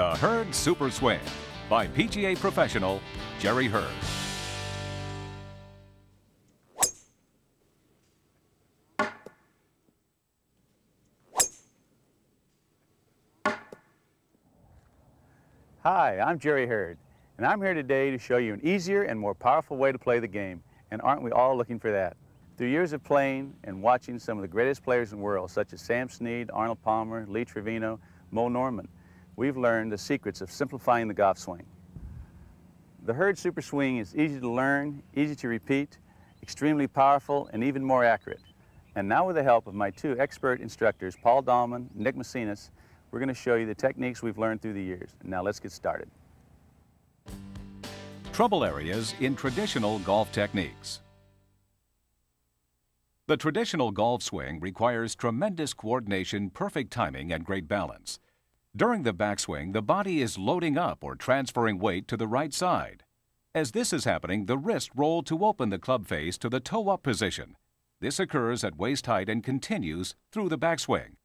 The Hurd Super Swing by PGA professional Jerry Hurd. Hi, I'm Jerry Hurd, and I'm here today to show you an easier and more powerful way to play the game, and aren't we all looking for that? Through years of playing and watching some of the greatest players in the world, such as Sam Snead, Arnold Palmer, Lee Trevino, Mo Norman, we've learned the secrets of simplifying the golf swing. The Hurd Super Swing is easy to learn, easy to repeat, extremely powerful, and even more accurate. And now with the help of my two expert instructors, Paul Dahlman and Nick Macinas, we're going to show you the techniques we've learned through the years. Now let's get started. Trouble areas in traditional golf techniques. The traditional golf swing requires tremendous coordination, perfect timing, and great balance. During the backswing, the body is loading up or transferring weight to the right side. As this is happening, the wrists roll to open the club face to the toe-up position. This occurs at waist height and continues through the backswing.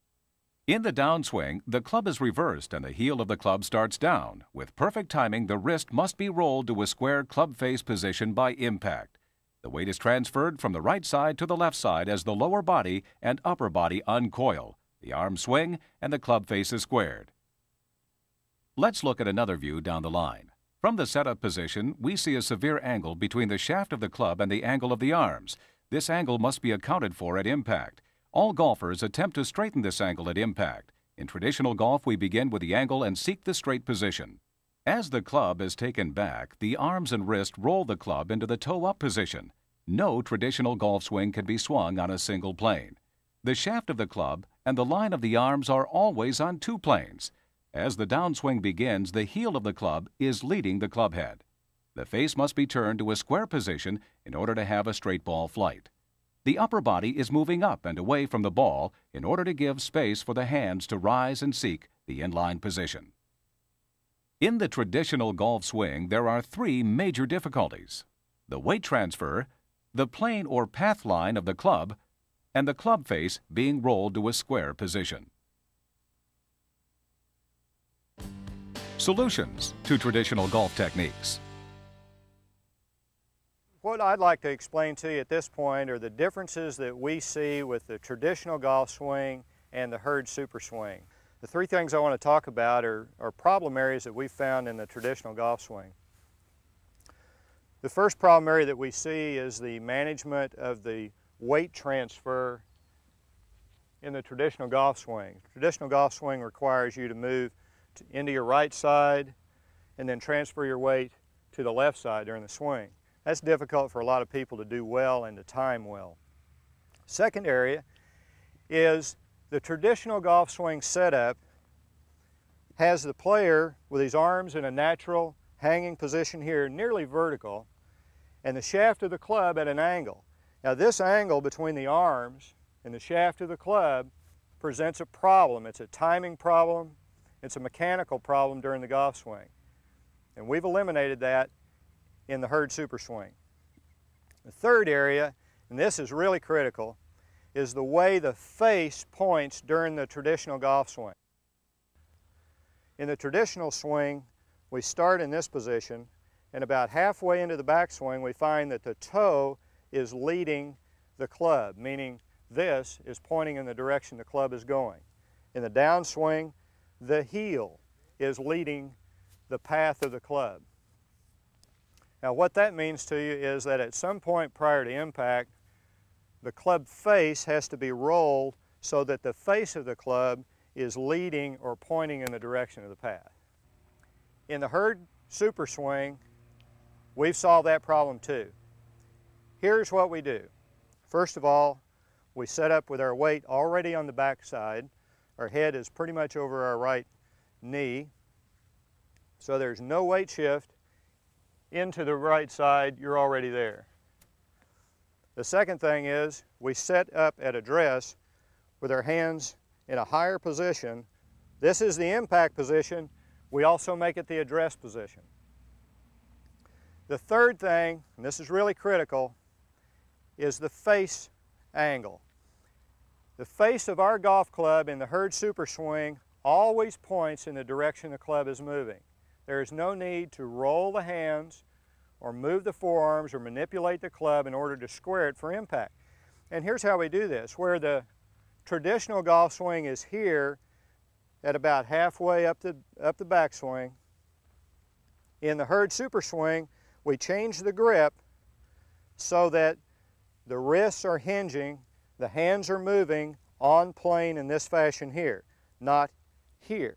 In the downswing, the club is reversed and the heel of the club starts down. With perfect timing, the wrist must be rolled to a square club face position by impact. The weight is transferred from the right side to the left side as the lower body and upper body uncoil. The arms swing and the club face is squared. Let's look at another view down the line. From the setup position, we see a severe angle between the shaft of the club and the angle of the arms. This angle must be accounted for at impact. All golfers attempt to straighten this angle at impact. In traditional golf, we begin with the angle and seek the straight position. As the club is taken back, the arms and wrist roll the club into the toe-up position. No traditional golf swing can be swung on a single plane. The shaft of the club and the line of the arms are always on two planes. As the downswing begins, the heel of the club is leading the club head. The face must be turned to a square position in order to have a straight ball flight. The upper body is moving up and away from the ball in order to give space for the hands to rise and seek the inline position. In the traditional golf swing, there are three major difficulties: the weight transfer, the plane or path line of the club, and the club face being rolled to a square position. Solutions to traditional golf techniques. What I'd like to explain to you at this point are the differences that we see with the traditional golf swing and the Hurd Super Swing. The three things I want to talk about are problem areas that we found in the traditional golf swing. The first problem area that we see is the management of the weight transfer in the traditional golf swing. Traditional golf swing requires you to move into your right side and then transfer your weight to the left side during the swing. That's difficult for a lot of people to do well and to time well. Second area is the traditional golf swing setup has the player with his arms in a natural hanging position here, nearly vertical, and the shaft of the club at an angle. Now this angle between the arms and the shaft of the club presents a problem. It's a timing problem. It's a mechanical problem during the golf swing. And we've eliminated that in the Hurd Super Swing. The third area, and this is really critical, is the way the face points during the traditional golf swing. In the traditional swing, we start in this position, and about halfway into the backswing, we find that the toe is leading the club, meaning this is pointing in the direction the club is going. In the downswing, the heel is leading the path of the club. Now what that means to you is that at some point prior to impact, the club face has to be rolled so that the face of the club is leading or pointing in the direction of the path. In the Hurd Super Swing, we've solved that problem too. Here's what we do. First of all, we set up with our weight already on the back side. Our head is pretty much over our right knee, so there's no weight shift into the right side. You're already there. The second thing is we set up at address with our hands in a higher position. This is the impact position. We also make it the address position. The third thing, and this is really critical, is the face angle. The face of our golf club in the Hurd Super Swing always points in the direction the club is moving. There is no need to roll the hands or move the forearms or manipulate the club in order to square it for impact. And here's how we do this. Where the traditional golf swing is here at about halfway up the backswing, in the Hurd Super Swing, we change the grip so that the wrists are hinging, the hands are moving on plane in this fashion here, not here.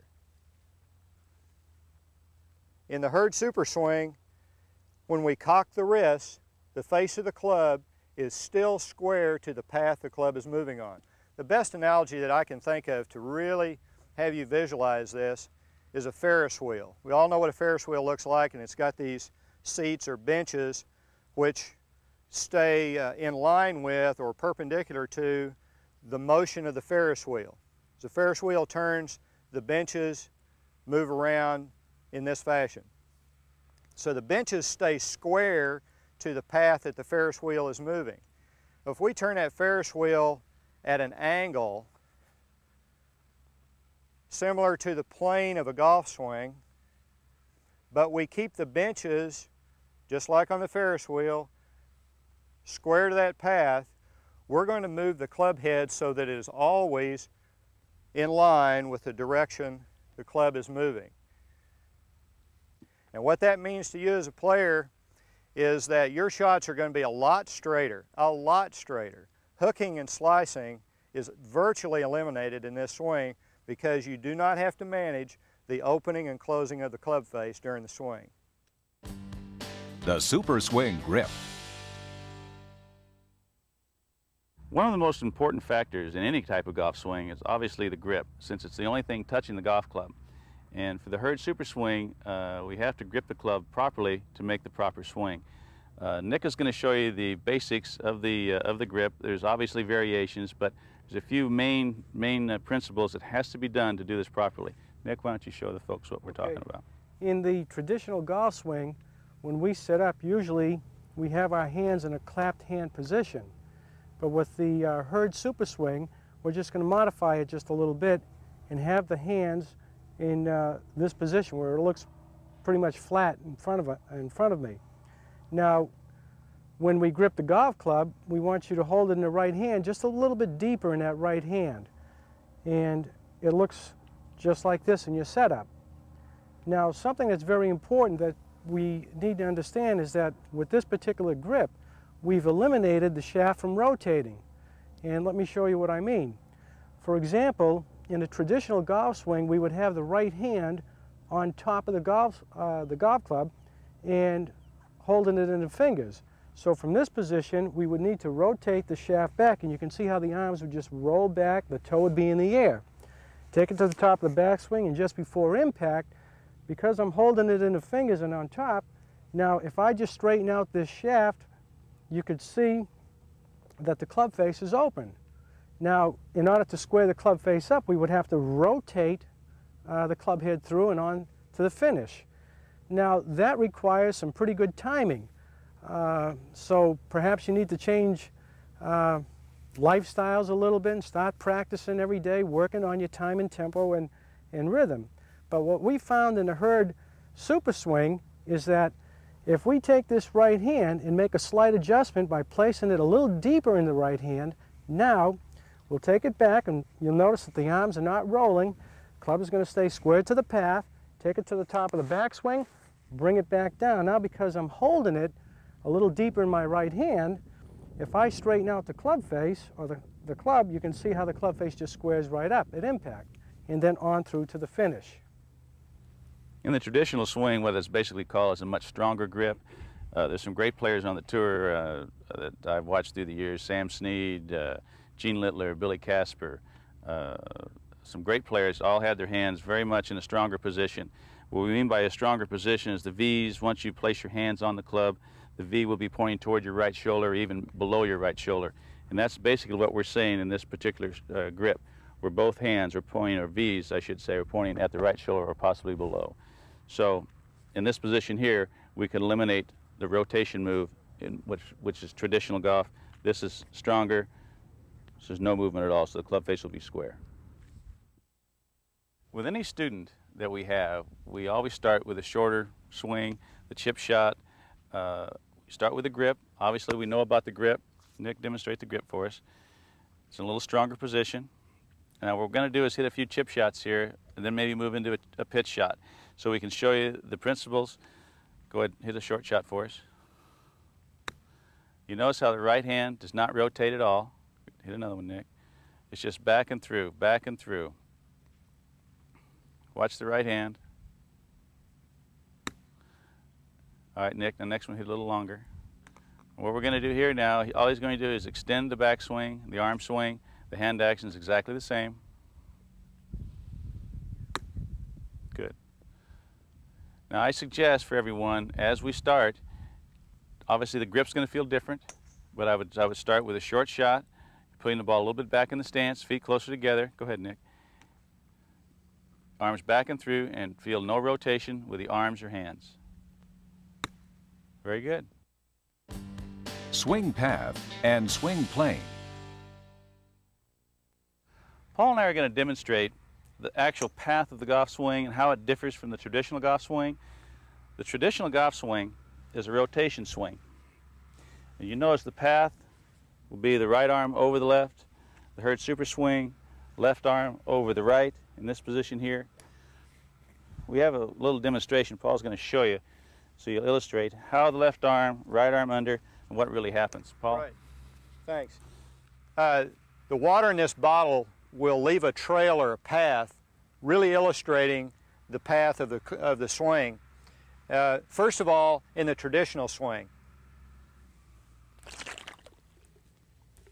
In the Hurd Super Swing, when we cock the wrists, the face of the club is still square to the path the club is moving on. The best analogy that I can think of to really have you visualize this is a Ferris wheel. We all know what a Ferris wheel looks like, and it's got these seats or benches which stay in line with or perpendicular to the motion of the Ferris wheel. As the Ferris wheel turns, the benches move around in this fashion. So the benches stay square to the path that the Ferris wheel is moving. If we turn that Ferris wheel at an angle similar to the plane of a golf swing, but we keep the benches, just like on the Ferris wheel, square to that path, we're going to move the club head so that it is always in line with the direction the club is moving. And what that means to you as a player is that your shots are going to be a lot straighter, a lot straighter. Hooking and slicing is virtually eliminated in this swing because you do not have to manage the opening and closing of the club face during the swing. The Super Swing Grip. One of the most important factors in any type of golf swing is obviously the grip, since it's the only thing touching the golf club. And for the Hurd Super Swing, we have to grip the club properly to make the proper swing. Nick is going to show you the basics of the grip. There's obviously variations, but there's a few main principles that has to be done to do this properly. Nick, why don't you show the folks what we're talking about? In the traditional golf swing, when we set up, usually we have our hands in a clapped hand position. But with the Hurd Super Swing, we're just going to modify it just a little bit and have the hands in this position where it looks pretty much flat in front of me. Now, when we grip the golf club, we want you to hold it in the right hand just a little bit deeper in that right hand. And it looks just like this in your setup. Now, something that's very important that we need to understand is that with this particular grip, we've eliminated the shaft from rotating. And let me show you what I mean. For example, in a traditional golf swing, we would have the right hand on top of the golf club and holding it in the fingers. So from this position, we would need to rotate the shaft back, and you can see how the arms would just roll back, the toe would be in the air. Take it to the top of the backswing, and just before impact, because I'm holding it in the fingers and on top, now if I just straighten out this shaft, you could see that the club face is open. Now, in order to square the club face up, we would have to rotate the club head through and on to the finish. Now, that requires some pretty good timing. So perhaps you need to change lifestyles a little bit and start practicing every day, working on your time and tempo and rhythm. But what we found in the Hurd Super Swing is that if we take this right hand and make a slight adjustment by placing it a little deeper in the right hand, now we'll take it back and you'll notice that the arms are not rolling. Club is going to stay square to the path. Take it to the top of the backswing, bring it back down. Now because I'm holding it a little deeper in my right hand, if I straighten out the club face or the club, you can see how the club face just squares right up at impact and then on through to the finish. In the traditional swing, what it's basically called is a much stronger grip. There's some great players on the tour that I've watched through the years: Sam Snead, Gene Littler, Billy Casper. Some great players all had their hands very much in a stronger position. What we mean by a stronger position is the V's. Once you place your hands on the club, the V will be pointing toward your right shoulder, even below your right shoulder. And that's basically what we're saying in this particular grip, where both hands are pointing, or V's I should say, are pointing at the right shoulder or possibly below. So in this position here, we can eliminate the rotation move, which is traditional golf. This is stronger, so there's no movement at all, so the club face will be square. With any student that we have, we always start with a shorter swing, the chip shot. We start with the grip. Obviously, we know about the grip. Nick, demonstrate the grip for us. It's in a little stronger position. Now, what we're going to do is hit a few chip shots here, and then maybe move into a pitch shot. So we can show you the principles. Go ahead and hit a short shot for us. You notice how the right hand does not rotate at all. Hit another one, Nick. It's just back and through, back and through. Watch the right hand. All right, Nick, the next one hit a little longer. What we're going to do here now, all he's going to do is extend the backswing, the arm swing. The hand action is exactly the same. Good. Now I suggest for everyone, as we start, obviously the grip's going to feel different, but I would start with a short shot, putting the ball a little bit back in the stance, feet closer together. Go ahead, Nick. Arms back and through, and feel no rotation with the arms or hands. Very good. Swing path and swing plane. Paul and I are going to demonstrate the actual path of the golf swing and how it differs from the traditional golf swing. The traditional golf swing is a rotation swing. And you notice the path will be the right arm over the left, the Hurd Super Swing, left arm over the right in this position here. We have a little demonstration Paul's going to show you so you'll illustrate how the left arm, right arm under, and what really happens. Paul? Right. Thanks. The water in this bottle will leave a trail or a path, really illustrating the path of the swing. First of all, in the traditional swing,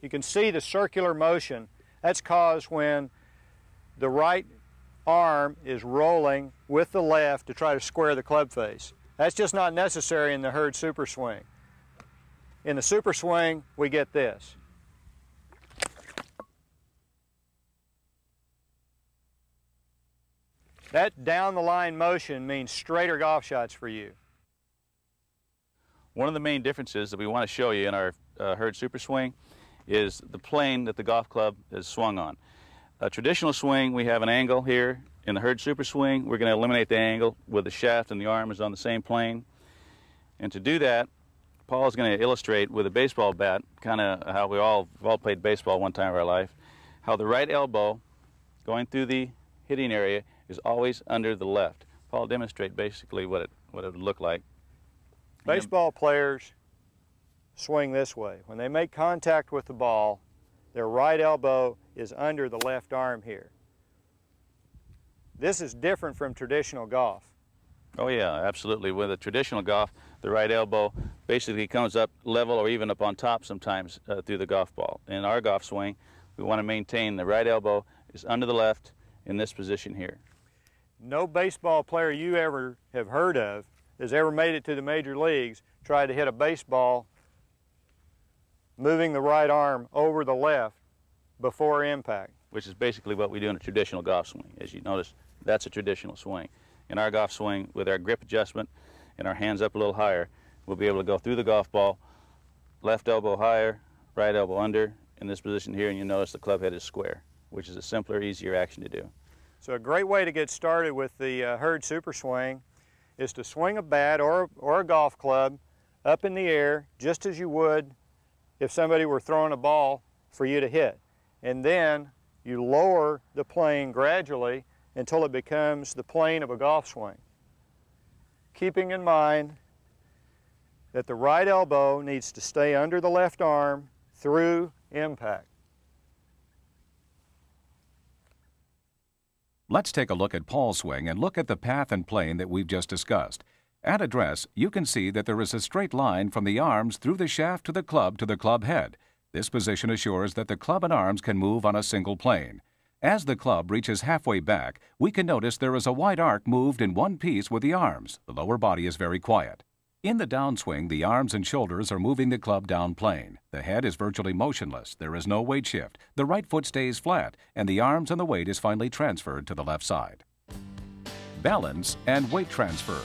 you can see the circular motion. That's caused when the right arm is rolling with the left to try to square the club face. That's just not necessary in the Hurd Super Swing. In the Super Swing, we get this. That down-the-line motion means straighter golf shots for you. One of the main differences that we want to show you in our Hurd Super Swing is the plane that the golf club is swung on. A traditional swing, we have an angle here. In the Hurd Super Swing, we're going to eliminate the angle with the shaft and the arm is on the same plane. And to do that, Paul is going to illustrate with a baseball bat, kind of how we've all played baseball one time of our life, how the right elbow going through the hitting area is always under the left. Paul, demonstrate basically what it would look like. Baseball players swing this way. When they make contact with the ball, their right elbow is under the left arm here. This is different from traditional golf. Oh yeah, absolutely. With a traditional golf, the right elbow basically comes up level or even up on top sometimes through the golf ball. In our golf swing, we want to maintain the right elbow is under the left in this position here. No baseball player you ever have heard of has ever made it to the major leagues tried to hit a baseball moving the right arm over the left before impact. Which is basically what we do in a traditional golf swing. As you notice, that's a traditional swing. In our golf swing, with our grip adjustment and our hands up a little higher, we'll be able to go through the golf ball, left elbow higher, right elbow under, in this position here, and you notice the club head is square, which is a simpler, easier action to do. So a great way to get started with the Hurd Super Swing is to swing a bat or a golf club up in the air just as you would if somebody were throwing a ball for you to hit. And then you lower the plane gradually until it becomes the plane of a golf swing. Keeping in mind that the right elbow needs to stay under the left arm through impact. Let's take a look at Paul's swing and look at the path and plane that we've just discussed. At address, you can see that there is a straight line from the arms through the shaft to the club head. This position assures that the club and arms can move on a single plane. As the club reaches halfway back, we can notice there is a wide arc moved in one piece with the arms. The lower body is very quiet. In the downswing, the arms and shoulders are moving the club down plane. The head is virtually motionless. There is no weight shift. The right foot stays flat, and the arms and the weight is finally transferred to the left side. Balance and weight transfer.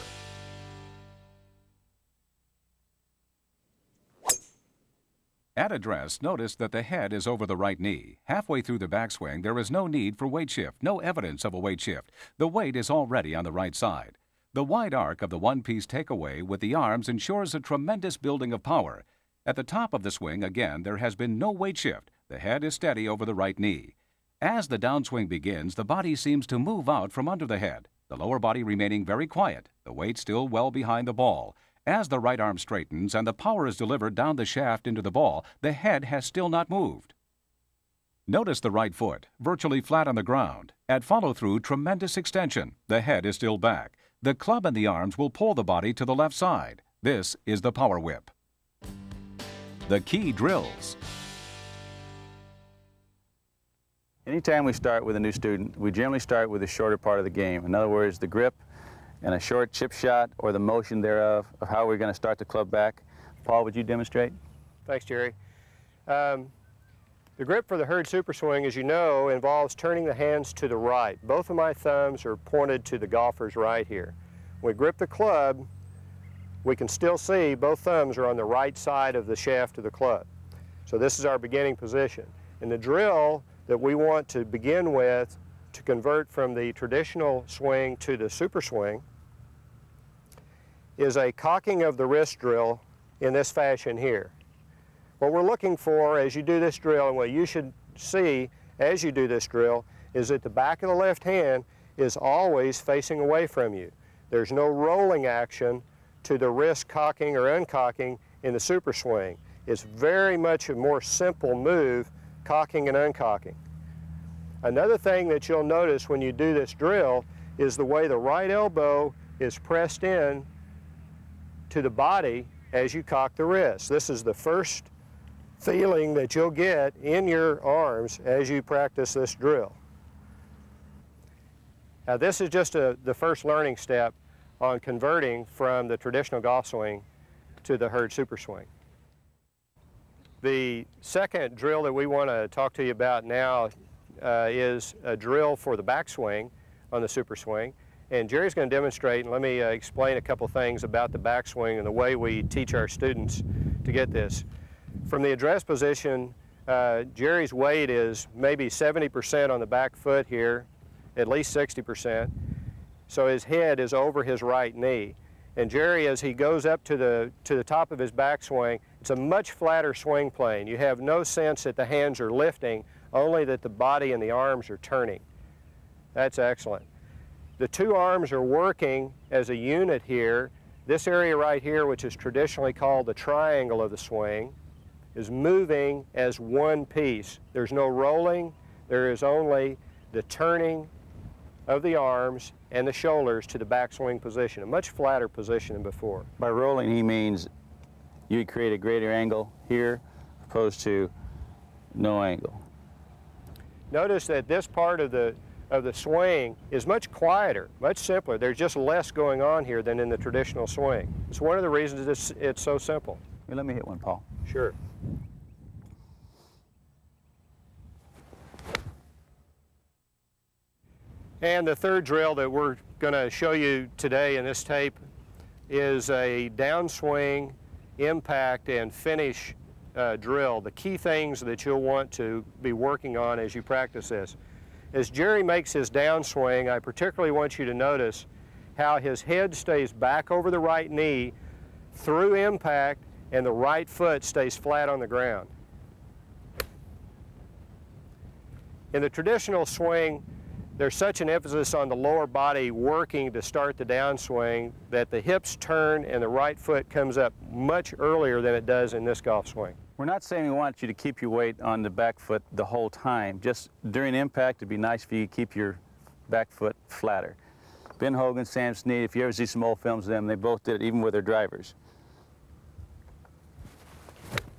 At address, notice that the head is over the right knee. Halfway through the backswing, there is no need for weight shift, no evidence of a weight shift. The weight is already on the right side. The wide arc of the one-piece takeaway with the arms ensures a tremendous building of power. At the top of the swing, again, there has been no weight shift. The head is steady over the right knee. As the downswing begins, the body seems to move out from under the head, the lower body remaining very quiet, the weight still well behind the ball. As the right arm straightens and the power is delivered down the shaft into the ball, the head has still not moved. Notice the right foot, virtually flat on the ground. At follow-through, tremendous extension. The head is still back. The club and the arms will pull the body to the left side. This is the power whip. The key drills. Anytime we start with a new student, we generally start with the shorter part of the game. In other words, the grip and a short chip shot or the motion thereof of how we're going to start the club back. Paul, would you demonstrate? Thanks, Jerry. The grip for the Hurd Super Swing, as you know, involves turning the hands to the right. Both of my thumbs are pointed to the golfer's right here. When we grip the club, we can still see both thumbs are on the right side of the shaft of the club. So this is our beginning position. And the drill that we want to begin with to convert from the traditional swing to the super swing is a cocking of the wrist drill in this fashion here. What we're looking for as you do this drill, and what you should see as you do this drill, is that the back of the left hand is always facing away from you. There's no rolling action to the wrist cocking or uncocking in the super swing. It's very much a more simple move, cocking and uncocking. Another thing that you'll notice when you do this drill is the way the right elbow is pressed in to the body as you cock the wrist. This is the first feeling that you'll get in your arms as you practice this drill. Now this is just the first learning step on converting from the traditional golf swing to the Hurd Super Swing. The second drill that we want to talk to you about now is a drill for the backswing on the Super Swing. And Jerry's going to demonstrate, and let me explain a couple things about the backswing and the way we teach our students to get this. From the address position, Jerry's weight is maybe 70% on the back foot here, at least 60%. So his head is over his right knee. And Jerry, as he goes up to the top of his backswing, it's a much flatter swing plane. You have no sense that the hands are lifting, only that the body and the arms are turning. That's excellent. The two arms are working as a unit here. This area right here, which is traditionally called the triangle of the swing, is moving as one piece. There's no rolling, there is only the turning of the arms and the shoulders to the backswing position, a much flatter position than before. By rolling, he means you create a greater angle here opposed to no angle. Notice that this part of the swing is much quieter, much simpler. There's just less going on here than in the traditional swing. It's one of the reasons it's so simple. Hey, let me hit one, Paul. Sure. And the third drill that we're going to show you today in this tape is a downswing, impact, and finish drill. The key things that you'll want to be working on as you practice this. As Jerry makes his downswing, I particularly want you to notice how his head stays back over the right knee through impact and the right foot stays flat on the ground. In the traditional swing, there's such an emphasis on the lower body working to start the downswing that the hips turn and the right foot comes up much earlier than it does in this golf swing. We're not saying we want you to keep your weight on the back foot the whole time. Just during impact, it'd be nice for you to keep your back foot flatter. Ben Hogan, Sam Snead, if you ever see some old films of them, they both did it, even with their drivers.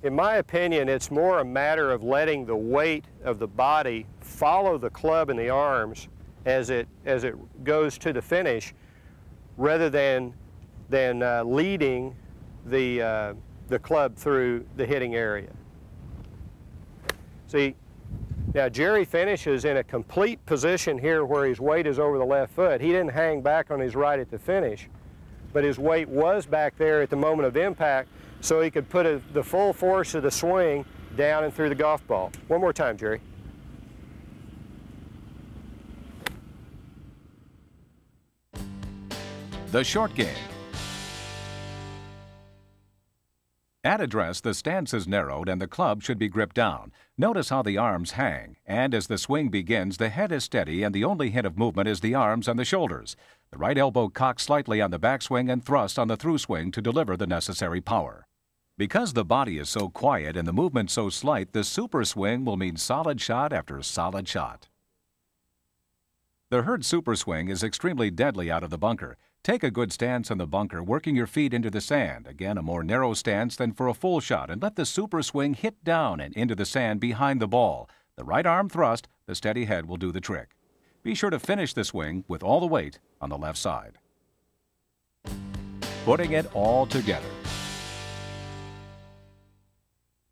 In my opinion, it's more a matter of letting the weight of the body follow the club and the arms as it goes to the finish, rather than leading the club through the hitting area. See, now Jerry finishes in a complete position here where his weight is over the left foot. He didn't hang back on his right at the finish, but his weight was back there at the moment of impact, so he could put the full force of the swing down and through the golf ball. One more time, Jerry. The short game. At address, the stance is narrowed and the club should be gripped down. Notice how the arms hang, and as the swing begins, the head is steady and the only hint of movement is the arms and the shoulders. The right elbow cocks slightly on the backswing and thrust on the through swing to deliver the necessary power. Because the body is so quiet and the movement so slight, the super swing will mean solid shot after solid shot. The Herd Super Swing is extremely deadly out of the bunker. Take a good stance in the bunker, working your feet into the sand. Again, a more narrow stance than for a full shot, and let the super swing hit down and into the sand behind the ball. The right arm thrust, the steady head will do the trick. Be sure to finish the swing with all the weight on the left side. Putting it all together.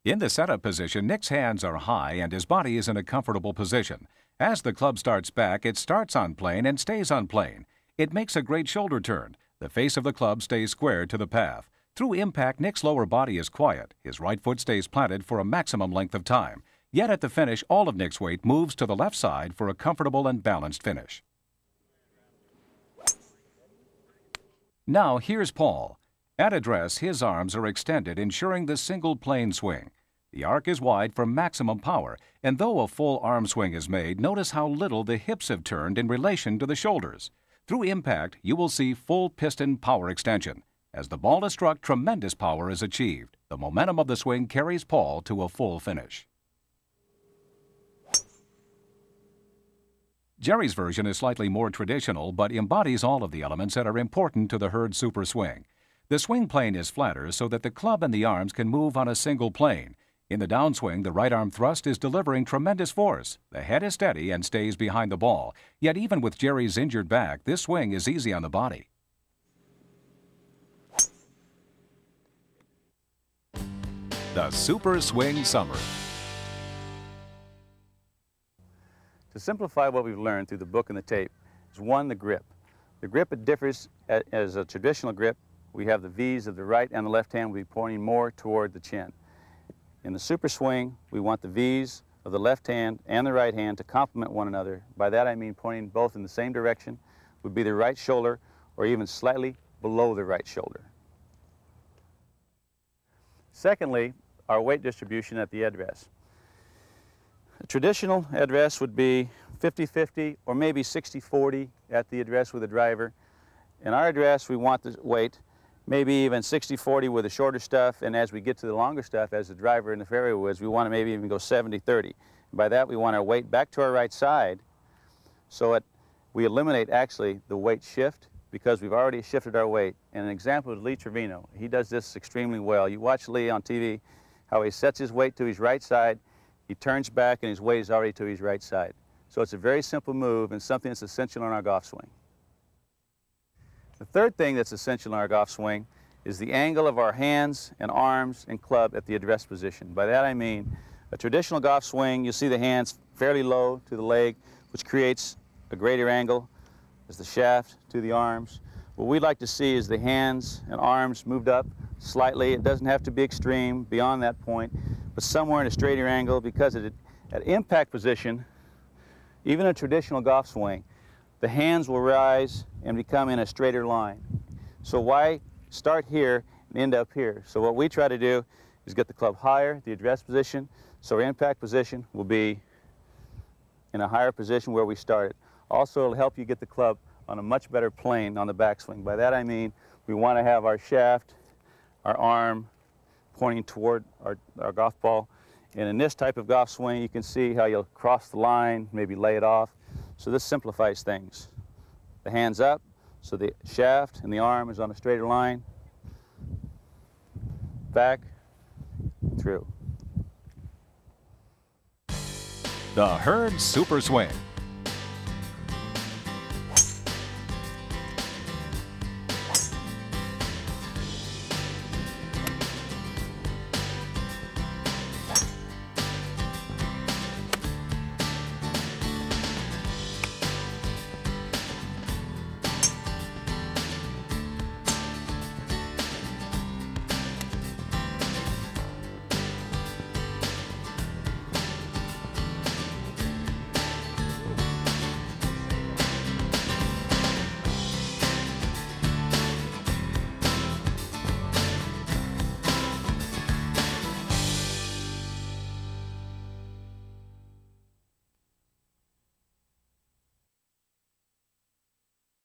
In the setup position, Nick's hands are high and his body is in a comfortable position. As the club starts back, it starts on plane and stays on plane. It makes a great shoulder turn. The face of the club stays square to the path. Through impact, Nick's lower body is quiet. His right foot stays planted for a maximum length of time. Yet at the finish, all of Nick's weight moves to the left side for a comfortable and balanced finish. Now here's Paul. At address, his arms are extended, ensuring the single plane swing. The arc is wide for maximum power, and though a full arm swing is made, notice how little the hips have turned in relation to the shoulders. Through impact, you will see full piston power extension. As the ball is struck, tremendous power is achieved. The momentum of the swing carries Paul to a full finish. Jerry's version is slightly more traditional, but embodies all of the elements that are important to the Herd Super Swing. The swing plane is flatter so that the club and the arms can move on a single plane. In the downswing, the right arm thrust is delivering tremendous force. The head is steady and stays behind the ball. Yet even with Jerry's injured back, this swing is easy on the body. The Super Swing Summary. To simplify what we've learned through the book and the tape is one, the grip. The grip, it differs as a traditional grip. We have the V's of the right and the left hand will be pointing more toward the chin. In the super swing, we want the V's of the left hand and the right hand to complement one another. By that I mean pointing both in the same direction, would be the right shoulder or even slightly below the right shoulder. Secondly, our weight distribution at the address. A traditional address would be 50-50 or maybe 60-40 at the address with the driver. In our address, we want the weight maybe even 60-40 with the shorter stuff, and as we get to the longer stuff, as the driver in the fairway woods, we want to maybe even go 70-30. By that, we want our weight back to our right side, so we eliminate actually the weight shift because we've already shifted our weight. And an example is Lee Trevino. He does this extremely well. You watch Lee on TV, how he sets his weight to his right side, he turns back, and his weight is already to his right side. So it's a very simple move and something that's essential in our golf swing. The third thing that's essential in our golf swing is the angle of our hands and arms and club at the address position. By that I mean a traditional golf swing, you'll see the hands fairly low to the leg, which creates a greater angle as the shaft to the arms. What we'd like to see is the hands and arms moved up slightly. It doesn't have to be extreme beyond that point, but somewhere in a straighter angle because at impact position, even a traditional golf swing, the hands will rise and become in a straighter line. So why start here and end up here? So what we try to do is get the club higher, the address position, so our impact position will be in a higher position where we started. Also, it'll help you get the club on a much better plane on the backswing. By that I mean we want to have our shaft, our arm pointing toward our golf ball. And in this type of golf swing, you can see how you'll cross the line, maybe lay it off. So this simplifies things. The hands up, so the shaft and the arm is on a straighter line. Back, through. The Herd Super Swing.